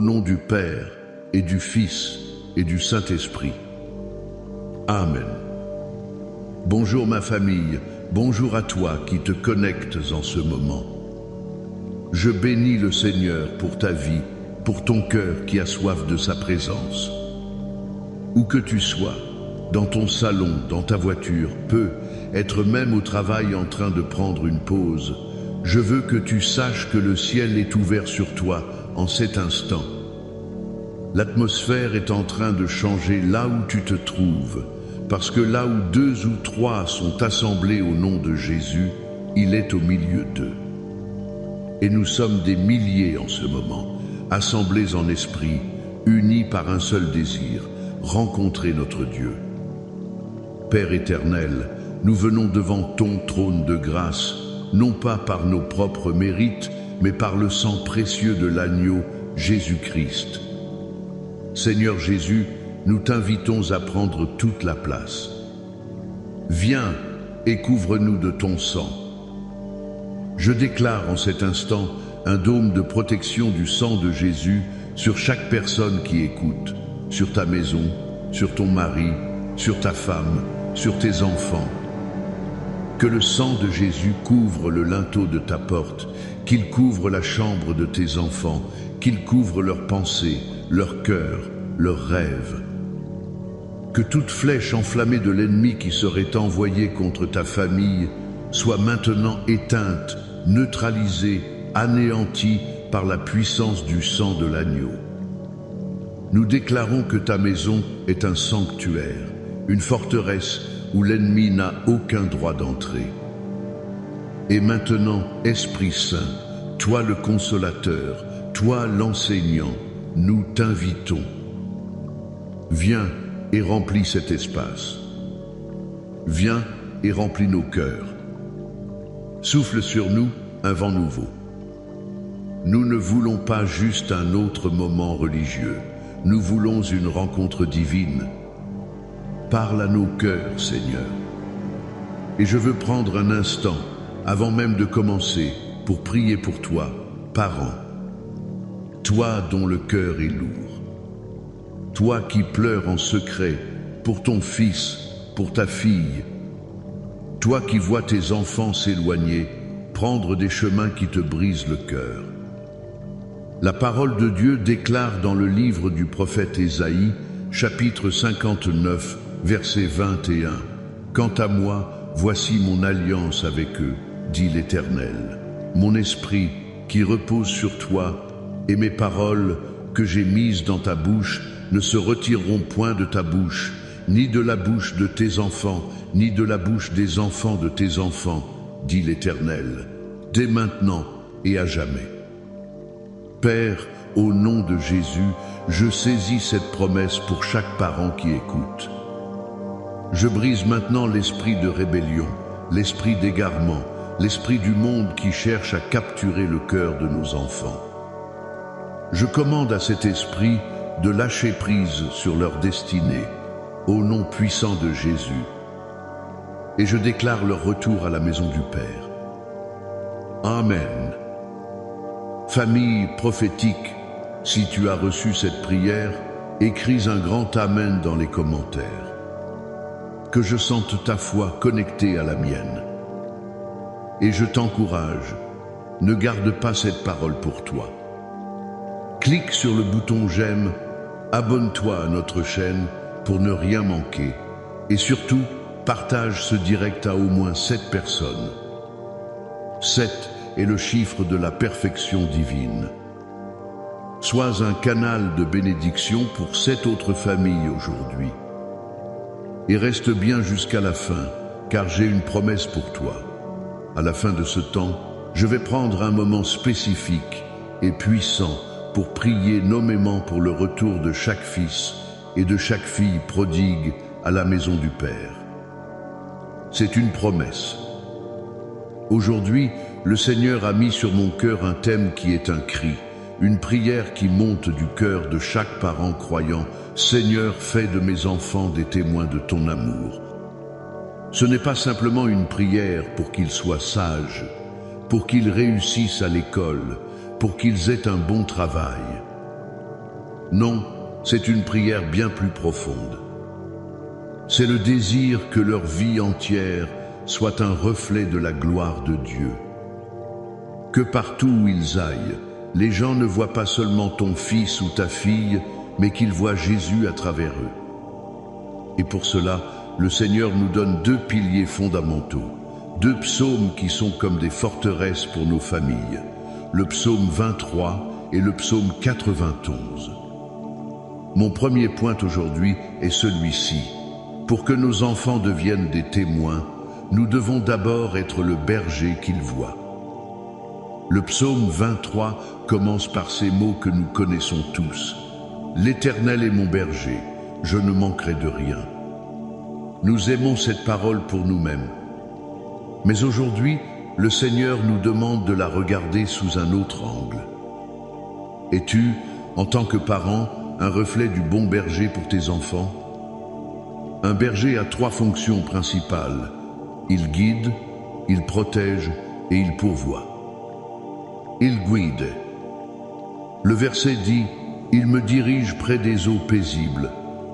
nom du Père, et du Fils, et du Saint-Esprit. Amen. Bonjour ma famille, bonjour à toi qui te connectes en ce moment. Je bénis le Seigneur pour ta vie, pour ton cœur qui a soif de sa présence. Où que tu sois, dans ton salon, dans ta voiture, être même au travail en train de prendre une pause, je veux que tu saches que le ciel est ouvert sur toi en cet instant. L'atmosphère est en train de changer là où tu te trouves, parce que là où 2 ou 3 sont assemblés au nom de Jésus, il est au milieu d'eux. Et nous sommes des milliers en ce moment, assemblés en esprit, unis par un seul désir, rencontrer notre Dieu. Père éternel, nous venons devant ton trône de grâce, non pas par nos propres mérites, mais par le sang précieux de l'agneau, Jésus-Christ. Seigneur Jésus, nous t'invitons à prendre toute la place. Viens et couvre-nous de ton sang. Je déclare en cet instant un dôme de protection du sang de Jésus sur chaque personne qui écoute, sur ta maison, sur ton mari, sur ta femme, sur tes enfants. Que le sang de Jésus couvre le linteau de ta porte, qu'il couvre la chambre de tes enfants, qu'il couvre leurs pensées, leurs cœurs, leurs rêves. Que toute flèche enflammée de l'ennemi qui serait envoyée contre ta famille soit maintenant éteinte, neutralisée, anéantie par la puissance du sang de l'agneau. Nous déclarons que ta maison est un sanctuaire, une forteresse où l'ennemi n'a aucun droit d'entrer. Et maintenant, Esprit Saint, toi le consolateur, toi l'enseignant, nous t'invitons. Viens et remplis cet espace. Viens et remplis nos cœurs. Souffle sur nous un vent nouveau. Nous ne voulons pas juste un autre moment religieux. Nous voulons une rencontre divine. Parle à nos cœurs, Seigneur. Et je veux prendre un instant, avant même de commencer, pour prier pour toi, parent. Toi dont le cœur est lourd. Toi qui pleures en secret pour ton fils, pour ta fille. Toi qui vois tes enfants s'éloigner, prendre des chemins qui te brisent le cœur. La parole de Dieu déclare dans le livre du prophète Ésaïe, chapitre 59, verset 21. « Quant à moi, voici mon alliance avec eux, dit l'Éternel. Mon esprit qui repose sur toi et mes paroles que j'ai mises dans ta bouche ne se retireront point de ta bouche, ni de la bouche de tes enfants, ni de la bouche des enfants de tes enfants, dit l'Éternel, dès maintenant et à jamais. » Père, au nom de Jésus, je saisis cette promesse pour chaque parent qui écoute. Je brise maintenant l'esprit de rébellion, l'esprit d'égarement, l'esprit du monde qui cherche à capturer le cœur de nos enfants. Je commande à cet esprit de lâcher prise sur leur destinée, au nom puissant de Jésus. Et je déclare leur retour à la maison du Père. Amen. Famille prophétique, si tu as reçu cette prière, écris un grand Amen dans les commentaires. Que je sente ta foi connectée à la mienne. Et je t'encourage, ne garde pas cette parole pour toi. Clique sur le bouton j'aime, abonne-toi à notre chaîne pour ne rien manquer. Et surtout, partage ce direct à au moins 7 personnes. 7 est le chiffre de la perfection divine. Sois un canal de bénédiction pour 7 autres familles aujourd'hui. Et reste bien jusqu'à la fin, car j'ai une promesse pour toi. À la fin de ce temps, je vais prendre un moment spécifique et puissant pour prier nommément pour le retour de chaque fils et de chaque fille prodigue à la maison du Père. C'est une promesse. Aujourd'hui, le Seigneur a mis sur mon cœur un thème qui est un cri, une prière qui monte du cœur de chaque parent croyant « Seigneur, fais de mes enfants des témoins de ton amour ». Ce n'est pas simplement une prière pour qu'ils soient sages, pour qu'ils réussissent à l'école, pour qu'ils aient un bon travail. Non, c'est une prière bien plus profonde. C'est le désir que leur vie entière soit un reflet de la gloire de Dieu. Que partout où ils aillent, les gens ne voient pas seulement ton fils ou ta fille, mais qu'ils voient Jésus à travers eux. Et pour cela, le Seigneur nous donne deux piliers fondamentaux, deux psaumes qui sont comme des forteresses pour nos familles, le psaume 23 et le psaume 91. Mon premier point aujourd'hui est celui-ci. Pour que nos enfants deviennent des témoins, nous devons d'abord être le berger qu'ils voient. Le psaume 23 commence par ces mots que nous connaissons tous. « L'Éternel est mon berger, je ne manquerai de rien. » Nous aimons cette parole pour nous-mêmes. Mais aujourd'hui, le Seigneur nous demande de la regarder sous un autre angle. Es-tu, en tant que parent, un reflet du bon berger pour tes enfants? Un berger a trois fonctions principales. Il guide, il protège et il pourvoit. Il guide. Le verset dit « Il me dirige près des eaux paisibles,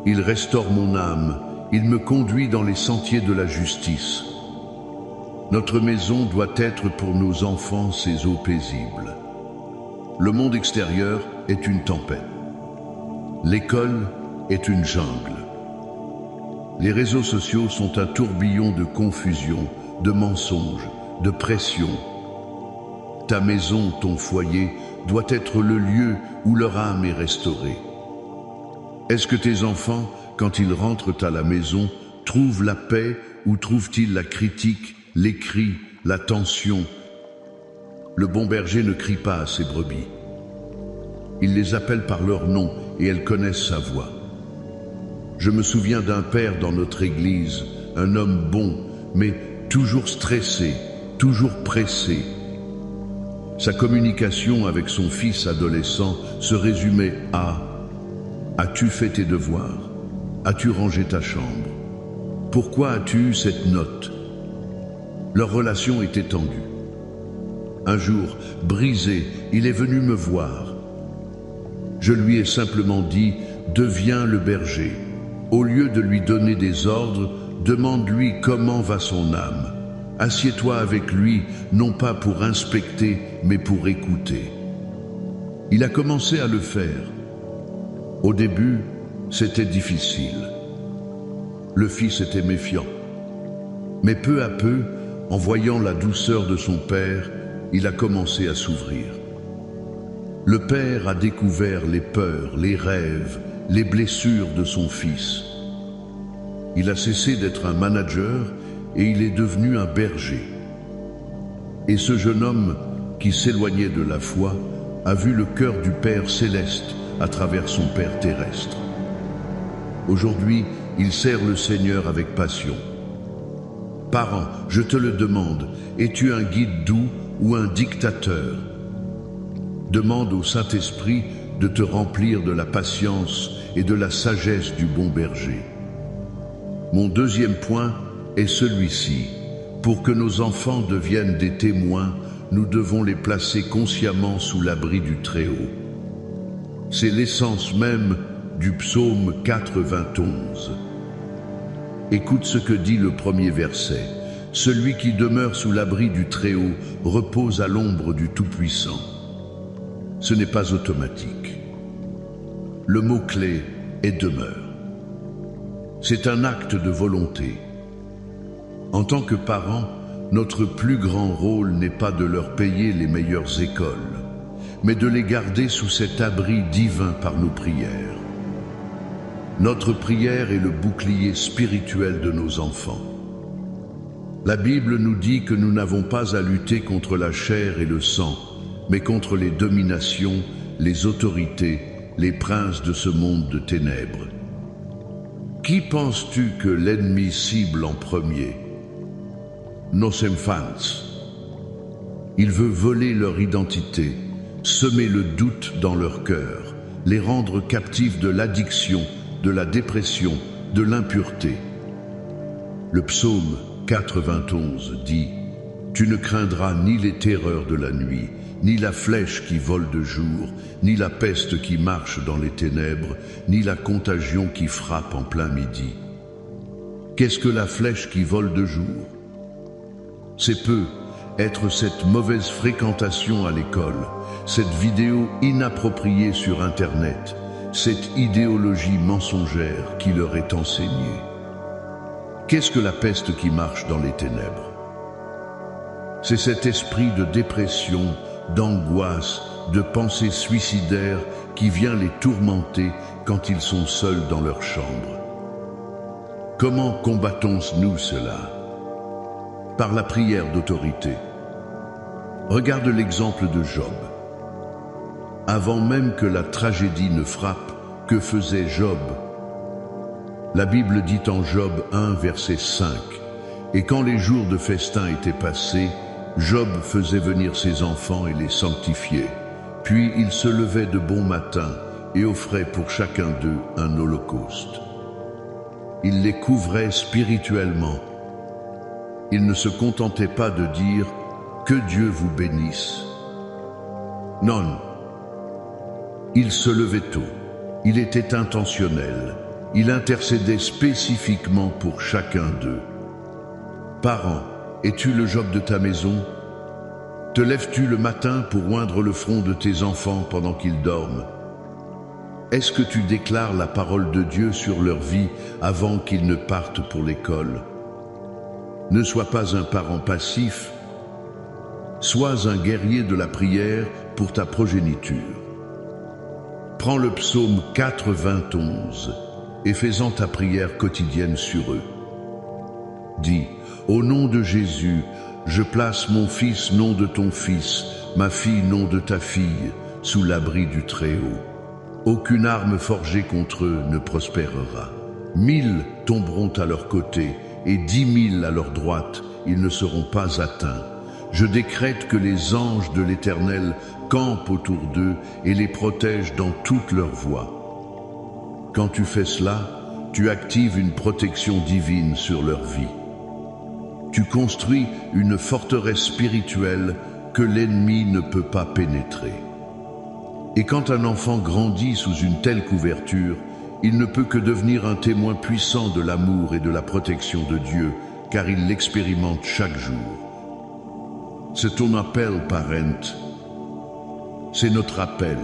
il restaure mon âme, il me conduit dans les sentiers de la justice. » Notre maison doit être pour nos enfants ces eaux paisibles. Le monde extérieur est une tempête. L'école est une jungle. Les réseaux sociaux sont un tourbillon de confusion, de mensonges, de pression. Ta maison, ton foyer, doit être le lieu où leur âme est restaurée. Est-ce que tes enfants, quand ils rentrent à la maison, trouvent la paix ou trouvent-ils la critique, les cris, la tension? Le bon berger ne crie pas à ses brebis. Il les appelle par leur nom et elles connaissent sa voix. Je me souviens d'un père dans notre église, un homme bon, mais toujours stressé, toujours pressé. Sa communication avec son fils adolescent se résumait à « As-tu fait tes devoirs? As-tu rangé ta chambre? Pourquoi as-tu eu cette note ?» Leur relation était tendue. Un jour, brisé, il est venu me voir. Je lui ai simplement dit « Deviens le berger ». Au lieu de lui donner des ordres, demande-lui comment va son âme. Assieds-toi avec lui, non pas pour inspecter, mais pour écouter. Il a commencé à le faire. Au début, c'était difficile. Le fils était méfiant. Mais peu à peu, en voyant la douceur de son père, il a commencé à s'ouvrir. Le père a découvert les peurs, les rêves, les blessures de son fils. Il a cessé d'être un manager et il est devenu un berger. Et ce jeune homme qui s'éloignait de la foi a vu le cœur du Père céleste à travers son Père terrestre. Aujourd'hui, il sert le Seigneur avec passion. Parent, je te le demande, es-tu un guide doux ou un dictateur? Demande au Saint-Esprit de te remplir de la patience et de la sagesse du bon berger. Mon deuxième point est celui-ci. Pour que nos enfants deviennent des témoins, nous devons les placer consciemment sous l'abri du Très-Haut. C'est l'essence même du psaume 91. Écoute ce que dit le premier verset. « Celui qui demeure sous l'abri du Très-Haut repose à l'ombre du Tout-Puissant. » Ce n'est pas automatique. Le mot-clé est « demeure ». C'est un acte de volonté. En tant que parents, notre plus grand rôle n'est pas de leur payer les meilleures écoles, mais de les garder sous cet abri divin par nos prières. Notre prière est le bouclier spirituel de nos enfants. La Bible nous dit que nous n'avons pas à lutter contre la chair et le sang, mais contre les dominations, les autorités, les princes de ce monde de ténèbres. Qui penses-tu que l'ennemi cible en premier? Nos enfants. Il veut voler leur identité, semer le doute dans leur cœur, les rendre captifs de l'addiction, de la dépression, de l'impureté. Le psaume 91 dit « Tu ne craindras ni les terreurs de la nuit, ni la flèche qui vole de jour, ni la peste qui marche dans les ténèbres, ni la contagion qui frappe en plein midi. Qu'est-ce que la flèche qui vole de jour? C'est peu être cette mauvaise fréquentation à l'école, cette vidéo inappropriée sur Internet, cette idéologie mensongère qui leur est enseignée. Qu'est-ce que la peste qui marche dans les ténèbres? C'est cet esprit de dépression, d'angoisse, de pensée suicidaire qui vient les tourmenter quand ils sont seuls dans leur chambre. Comment combattons-nous cela? Par la prière d'autorité. Regarde l'exemple de Job. Avant même que la tragédie ne frappe, que faisait Job? La Bible dit en Job 1, verset 5, « Et quand les jours de festin étaient passés, Job faisait venir ses enfants et les sanctifiait. Puis il se levait de bon matin et offrait pour chacun d'eux un holocauste. Il les couvrait spirituellement. Il ne se contentait pas de dire « Que Dieu vous bénisse ». Non. Il se levait tôt. Il était intentionnel. Il intercédait spécifiquement pour chacun d'eux. Parent, es-tu le Job de ta maison? Te lèves-tu le matin pour oindre le front de tes enfants pendant qu'ils dorment? Est-ce que tu déclares la parole de Dieu sur leur vie avant qu'ils ne partent pour l'école? Ne sois pas un parent passif, sois un guerrier de la prière pour ta progéniture. Prends le psaume 91 et fais-en ta prière quotidienne sur eux. Dis, au nom de Jésus, je place mon fils, nom de ton fils, ma fille, nom de ta fille, sous l'abri du Très-Haut. Aucune arme forgée contre eux ne prospérera. 1000 tomberont à leur côté et 10 000 à leur droite, ils ne seront pas atteints. Je décrète que les anges de l'Éternel campent autour d'eux et les protègent dans toutes leurs voies. Quand tu fais cela, tu actives une protection divine sur leur vie. Tu construis une forteresse spirituelle que l'ennemi ne peut pas pénétrer. Et quand un enfant grandit sous une telle couverture, il ne peut que devenir un témoin puissant de l'amour et de la protection de Dieu, car il l'expérimente chaque jour. C'est ton appel, parent. C'est notre appel.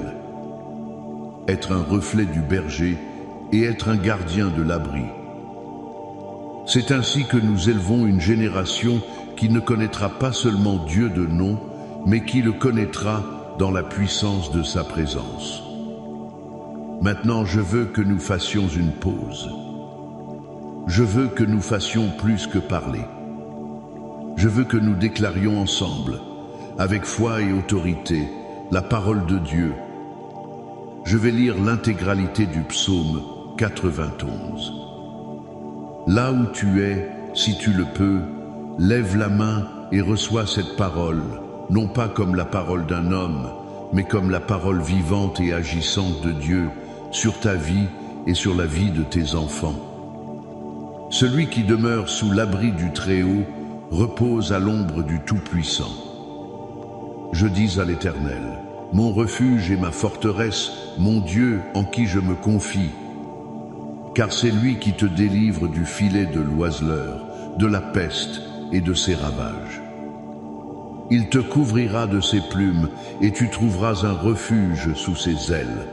Être un reflet du berger et être un gardien de l'abri. C'est ainsi que nous élevons une génération qui ne connaîtra pas seulement Dieu de nom, mais qui le connaîtra dans la puissance de sa présence. Maintenant, je veux que nous fassions une pause. Je veux que nous fassions plus que parler. Je veux que nous déclarions ensemble, avec foi et autorité, la parole de Dieu. Je vais lire l'intégralité du psaume 91. Là où tu es, si tu le peux, lève la main et reçois cette parole, non pas comme la parole d'un homme, mais comme la parole vivante et agissante de Dieu sur ta vie et sur la vie de tes enfants. Celui qui demeure sous l'abri du Très-Haut repose à l'ombre du Tout-Puissant. Je dis à l'Éternel, mon refuge et ma forteresse, mon Dieu en qui je me confie, car c'est lui qui te délivre du filet de l'oiseleur, de la peste et de ses ravages. Il te couvrira de ses plumes et tu trouveras un refuge sous ses ailes.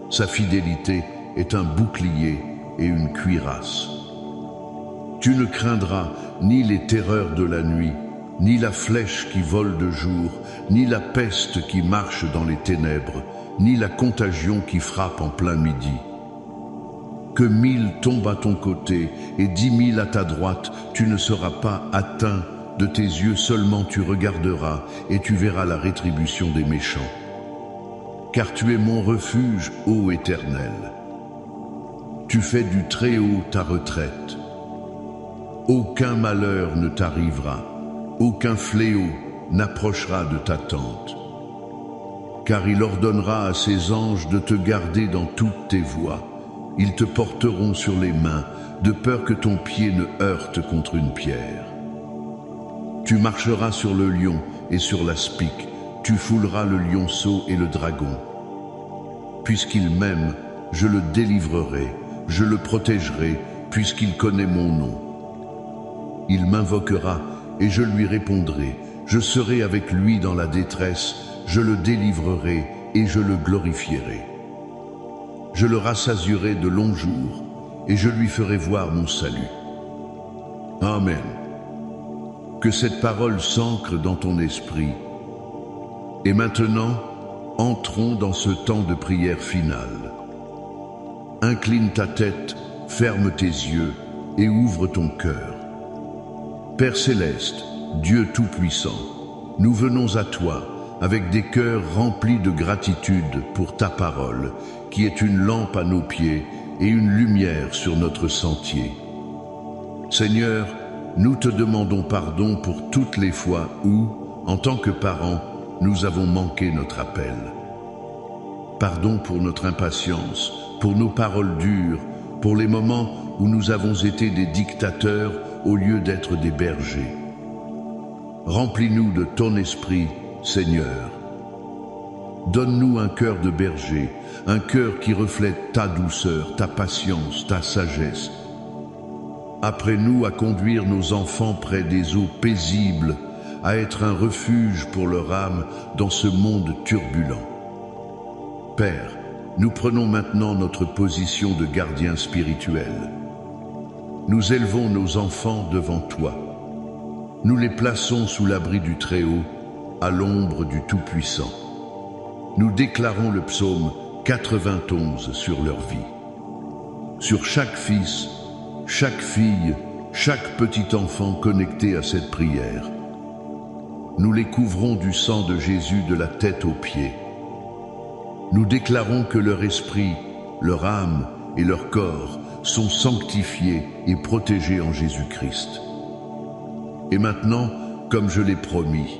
Sa fidélité est un bouclier et une cuirasse. Tu ne craindras ni les terreurs de la nuit, ni la flèche qui vole de jour, ni la peste qui marche dans les ténèbres, ni la contagion qui frappe en plein midi. Que 1000 tombent à ton côté et 10 000 à ta droite, tu ne seras pas atteint. De tes yeux seulement tu regarderas et tu verras la rétribution des méchants. Car tu es mon refuge, ô Éternel. Tu fais du Très-Haut ta retraite. Aucun malheur ne t'arrivera, aucun fléau n'approchera de ta tente. Car il ordonnera à ses anges de te garder dans toutes tes voies. Ils te porteront sur les mains, de peur que ton pied ne heurte contre une pierre. Tu marcheras sur le lion et sur l'aspic, tu fouleras le lionceau et le dragon. Puisqu'il m'aime, je le délivrerai, je le protégerai, puisqu'il connaît mon nom. Il m'invoquera et je lui répondrai. Je serai avec lui dans la détresse, je le délivrerai et je le glorifierai. Je le rassasierai de longs jours et je lui ferai voir mon salut. Amen. Que cette parole s'ancre dans ton esprit. Et maintenant, entrons dans ce temps de prière finale. Incline ta tête, ferme tes yeux et ouvre ton cœur. Père céleste, Dieu tout-puissant, nous venons à toi avec des cœurs remplis de gratitude pour ta parole, qui est une lampe à nos pieds et une lumière sur notre sentier. Seigneur, nous te demandons pardon pour toutes les fois où, en tant que parents, nous avons manqué notre appel. Pardon pour notre impatience, pour nos paroles dures, pour les moments où nous avons été des dictateurs au lieu d'être des bergers. Remplis-nous de ton esprit, Seigneur. Donne-nous un cœur de berger, un cœur qui reflète ta douceur, ta patience, ta sagesse. Apprends-nous à conduire nos enfants près des eaux paisibles, à être un refuge pour leur âme dans ce monde turbulent. Père, nous prenons maintenant notre position de gardien spirituel. Nous élevons nos enfants devant toi. Nous les plaçons sous l'abri du Très-Haut, à l'ombre du Tout-Puissant. Nous déclarons le psaume 91 sur leur vie. Sur chaque fils, chaque fille, chaque petit enfant connecté à cette prière. Nous les couvrons du sang de Jésus de la tête aux pieds. Nous déclarons que leur esprit, leur âme et leur corps sont sanctifiés et protégés en Jésus-Christ. Et maintenant, comme je l'ai promis,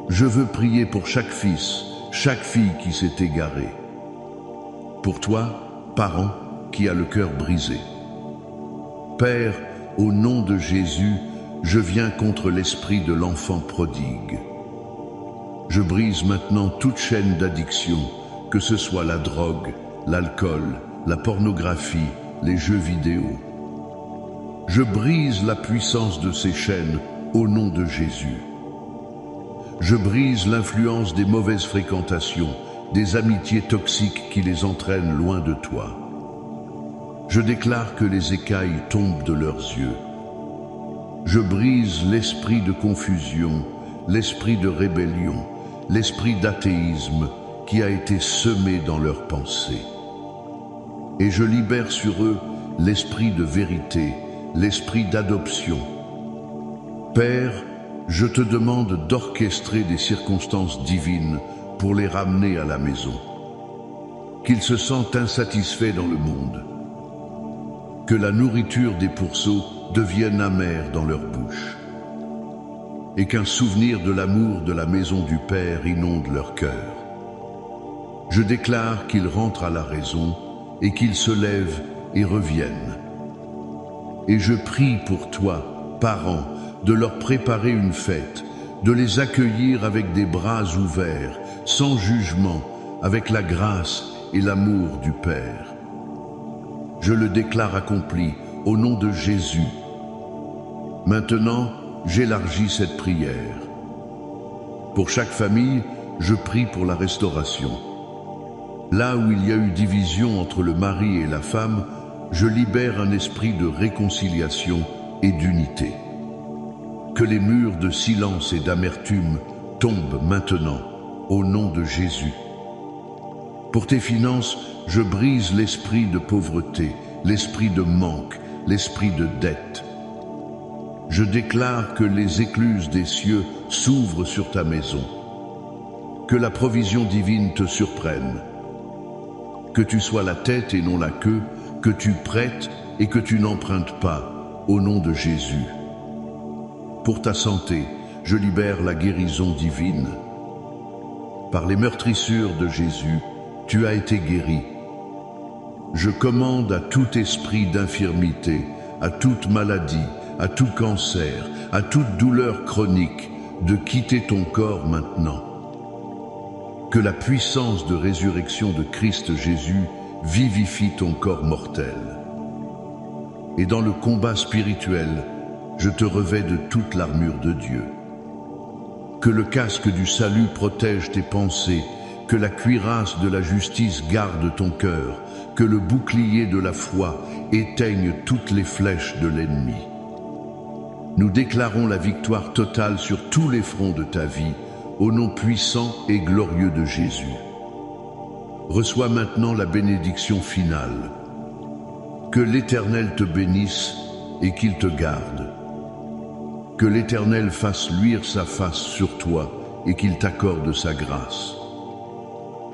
je veux prier pour chaque fils, chaque fille qui s'est égarée. Pour toi, parent qui a le cœur brisé. Père, au nom de Jésus, je viens contre l'esprit de l'enfant prodigue. Je brise maintenant toute chaîne d'addiction, que ce soit la drogue, l'alcool, la pornographie, les jeux vidéo. Je brise la puissance de ces chaînes au nom de Jésus. Je brise l'influence des mauvaises fréquentations, des amitiés toxiques qui les entraînent loin de toi. Je déclare que les écailles tombent de leurs yeux. Je brise l'esprit de confusion, l'esprit de rébellion, l'esprit d'athéisme qui a été semé dans leurs pensées. Et je libère sur eux l'esprit de vérité, l'esprit d'adoption. Père, je te demande d'orchestrer des circonstances divines pour les ramener à la maison. Qu'ils se sentent insatisfaits dans le monde. Que la nourriture des pourceaux devienne amère dans leur bouche. Et qu'un souvenir de l'amour de la maison du Père inonde leur cœur. Je déclare qu'ils rentrent à la raison et qu'ils se lèvent et reviennent. Et je prie pour toi, parents, de leur préparer une fête, de les accueillir avec des bras ouverts, sans jugement, avec la grâce et l'amour du Père. Je le déclare accompli au nom de Jésus. Maintenant, j'élargis cette prière. Pour chaque famille, je prie pour la restauration. Là où il y a eu division entre le mari et la femme, je libère un esprit de réconciliation et d'unité. Que les murs de silence et d'amertume tombent maintenant, au nom de Jésus. Pour tes finances, je brise l'esprit de pauvreté, l'esprit de manque, l'esprit de dette. Je déclare que les écluses des cieux s'ouvrent sur ta maison. Que la provision divine te surprenne. Que tu sois la tête et non la queue, que tu prêtes et que tu n'empruntes pas, au nom de Jésus. Pour ta santé, je libère la guérison divine. Par les meurtrissures de Jésus, tu as été guéri. Je commande à tout esprit d'infirmité, à toute maladie, à tout cancer, à toute douleur chronique, de quitter ton corps maintenant. Que la puissance de résurrection de Christ Jésus vivifie ton corps mortel. Et dans le combat spirituel, je te revêts de toute l'armure de Dieu. Que le casque du salut protège tes pensées, que la cuirasse de la justice garde ton cœur, que le bouclier de la foi éteigne toutes les flèches de l'ennemi. Nous déclarons la victoire totale sur tous les fronts de ta vie, au nom puissant et glorieux de Jésus. Reçois maintenant la bénédiction finale. Que l'Éternel te bénisse et qu'il te garde. Que l'Éternel fasse luire sa face sur toi et qu'il t'accorde sa grâce.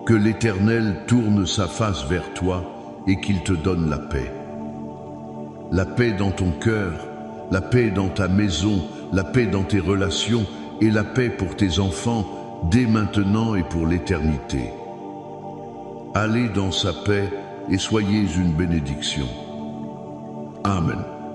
Que l'Éternel tourne sa face vers toi et qu'il te donne la paix. La paix dans ton cœur, la paix dans ta maison, la paix dans tes relations et la paix pour tes enfants dès maintenant et pour l'éternité. Allez dans sa paix et soyez une bénédiction. Amen.